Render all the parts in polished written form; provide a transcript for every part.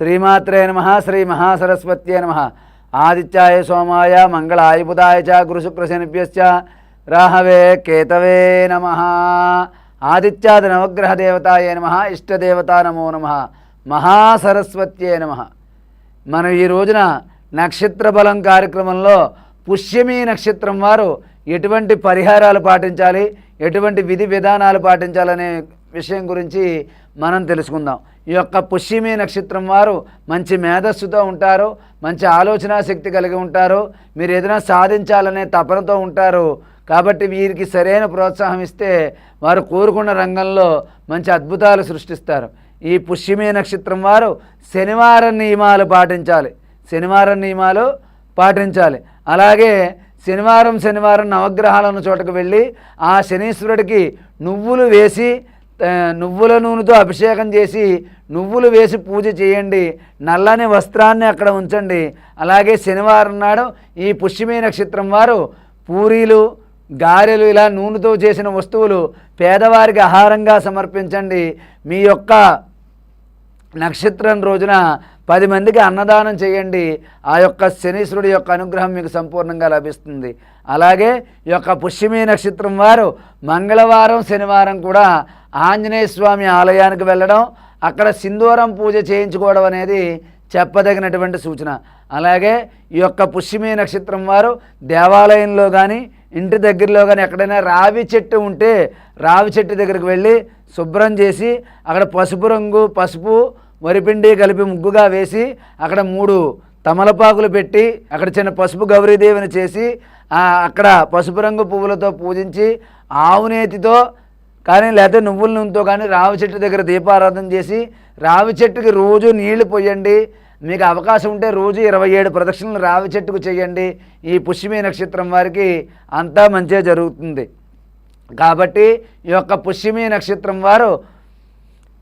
శ్రీమాత్రే నమః శ్రీ మహాసరస్వత్యై నమః ఆదిత్యాయ సోమాయ మంగళాయ బుధాయ చ గురుశుక్రశనిభ్యశ్చ రాహవే కేతవే నమః ఆదిత్యాది నవగ్రహ దేవతాయ నమః ఇష్టదేవతా నమో నమః మహాసరస్వత్యై నమః. మనం ఈ రోజున నక్షత్ర బలం కార్యక్రమంలో పుష్యమి నక్షత్రం వారు ఎటువంటి పరిహారాలు పాటించాలి, ఎటువంటి విధి విధానాలు పాటించాలనే విషయం గురించి మనం తెలుసుకుందాం. ఈ యొక్క పుష్యమి నక్షత్రం వారు మంచి మేధస్సుతో ఉంటారు, మంచి ఆలోచన శక్తి కలిగి ఉంటారు, మీరు ఏదైనా సాధించాలనే తపనతో ఉంటారు. కాబట్టి వీరికి సరైన ప్రోత్సాహం ఇస్తే వారు కోరుకున్న రంగంలో మంచి అద్భుతాలు సృష్టిస్తారు. ఈ పుష్యమి నక్షత్రం వారు శనివారం నియమాలు పాటించాలి. అలాగే శనివారం నవగ్రహాలను చోటకు వెళ్ళి ఆ శనీశ్వరుడికి నువ్వుల నూనెతో అభిషేకం చేసి నువ్వులు వేసి పూజ చేయండి. నల్లని వస్త్రాన్ని అక్కడ ఉంచండి. అలాగే శనివారం నాడు ఈ పుష్యమి నక్షత్రం వారు పూరీలు, గారెలు ఇలా నూనెతో చేసిన వస్తువులు పేదవారికి ఆహారంగా సమర్పించండి. మీ యొక్క నక్షత్రం రోజున 10 మందికి అన్నదానం చేయండి. ఆ యొక్క శనీశ్వరుడి యొక్క అనుగ్రహం మీకు సంపూర్ణంగా లభిస్తుంది. అలాగే ఈ యొక్క పుష్యమి నక్షత్రం వారు మంగళవారం, శనివారం కూడా ఆంజనేయ స్వామి ఆలయానికి వెళ్ళడం, అక్కడ సింధూరం పూజ చేయించుకోవడం అనేది చెప్పదగినటువంటి సూచన. అలాగే ఈ యొక్క పుష్యమి నక్షత్రం వారు దేవాలయంలో కానీ ఇంటి దగ్గరలో కానీ ఎక్కడైనా రావి చెట్టు ఉంటే రావి చెట్టు దగ్గరికి వెళ్ళి శుభ్రం చేసి అక్కడ పసుపు వరిపిండి కలిపి ముగ్గుగా వేసి అక్కడ 3 తమలపాకులు పెట్టి అక్కడ చిన్న పసుపు గౌరీదేవిని చేసి అక్కడ పసుపు రంగు పువ్వులతో పూజించి ఆవునేతితో కానీ లేకపోతే నువ్వుల నూనెతో కానీ రావి చెట్టు దగ్గర దీపారాధన చేసి రావి చెట్టుకి రోజు నీళ్లు పోయండి. మీకు అవకాశం ఉంటే రోజు 27 ప్రదక్షిణలు రావి చెట్టుకు చేయండి. ఈ పుష్యమి నక్షత్రం వారికి అంతా మంచిగా జరుగుతుంది. కాబట్టి ఈ యొక్క పుష్యమి నక్షత్రం వారు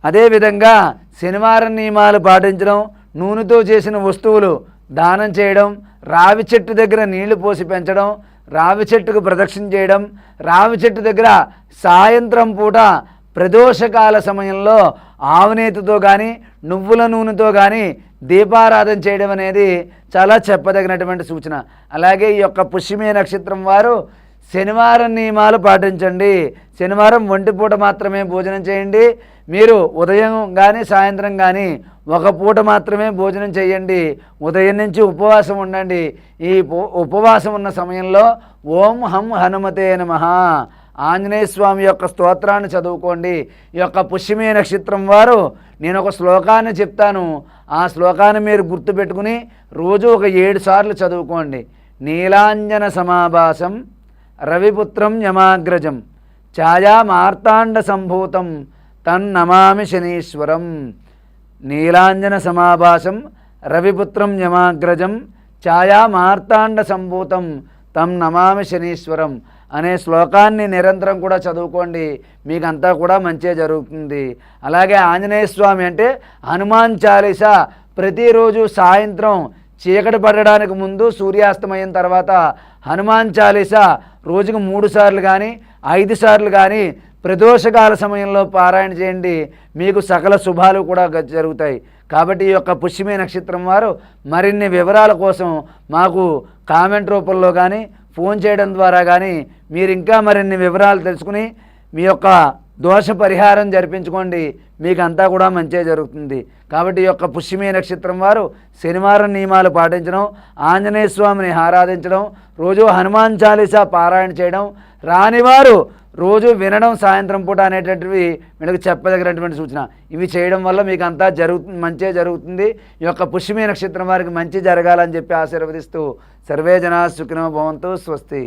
అదేవిధంగా శనివారం నియమాలు పాటించడం, నూనెతో చేసిన వస్తువులు దానం చేయడం, రావి చెట్టు దగ్గర నీళ్లు పోసి పెంచడం, రావి చెట్టుకు ప్రదక్షిణ చేయడం, రావి చెట్టు దగ్గర సాయంత్రం పూట ప్రదోషకాల సమయంలో ఆవునేతితో కానీ నువ్వుల నూనెతో కానీ దీపారాధన చేయడం అనేది చాలా చెప్పదగినటువంటి సూచన. అలాగే ఈ యొక్క పుష్యమి నక్షత్రం వారు శనివారం నియమాలు పాటించండి. శనివారం ఒంటిపూట మాత్రమే భోజనం చేయండి. మీరు ఉదయం కానీ సాయంత్రం కానీ ఒక పూట మాత్రమే భోజనం చేయండి. ఉదయం నుంచి ఉపవాసం ఉండండి. ఈ ఉపవాసం ఉన్న సమయంలో ఓం హం హనుమతే నమః ఆంజనేయ స్వామి యొక్క స్తోత్రాన్ని చదువుకోండి. ఈ యొక్క పుష్యమి నక్షత్రం వారు నేను ఒక శ్లోకాన్ని చెప్తాను, ఆ శ్లోకాన్ని మీరు గుర్తుపెట్టుకుని రోజు ఒక 7 సార్లు చదువుకోండి. నీలాంజన సమాభాసం రవిపుత్రం యమాగ్రజం ఛాయా మార్తాండ సంభూతం తన్నమామి శనీశ్వరం. నీలాంజన సమాభాసం రవిపుత్రం యమాగ్రజం ఛాయా మార్తాండ సంభూతం తం నమామి శనీశ్వరం అనే శ్లోకాన్ని నిరంతరం కూడా చదువుకోండి. మీకంతా కూడా మంచిగా జరుగుతుంది. అలాగే ఆంజనేయ స్వామి అంటే హనుమాన్ చాలీసా ప్రతిరోజు సాయంత్రం చీకటి పడడానికి ముందు సూర్యాస్తమయం తర్వాత హనుమాన్ చాలీసా రోజుకు 3 సార్లు కానీ 5 సార్లు కానీ ప్రదోషకాల సమయంలో పారాయణ చేయండి. మీకు సకల శుభాలు కూడా జరుగుతాయి. కాబట్టి ఈ యొక్క పుష్యమి నక్షత్రం వారు మరిన్ని వివరాల కోసం మాకు కామెంట్ రూపంలో కానీ ఫోన్ చేయడం ద్వారా కానీ మీరు ఇంకా మరిన్ని వివరాలు తెలుసుకుని మీ యొక్క దోష పరిహారం జరిపించుకోండి. మీకు అంతా కూడా మంచిగా జరుగుతుంది. కాబట్టి ఈ యొక్క పుష్యమి నక్షత్రం వారు శనివారం నియమాలు పాటించడం, ఆంజనేయ స్వామిని ఆరాధించడం, రోజు హనుమాన్ చాలీసా పారాయణ చేయడం, రానివారు రోజు వినడం సాయంత్రం పూట అనేటటువంటివి మీకు చెప్పదగినటువంటి సూచన. ఇవి చేయడం వల్ల మీకు అంతా మంచిగా జరుగుతుంది. ఈ యొక్క పుష్యమి నక్షత్రం వారికి మంచి జరగాలని చెప్పి ఆశీర్వదిస్తూ సర్వే జనా సుఖినో భవంతు. స్వస్తి.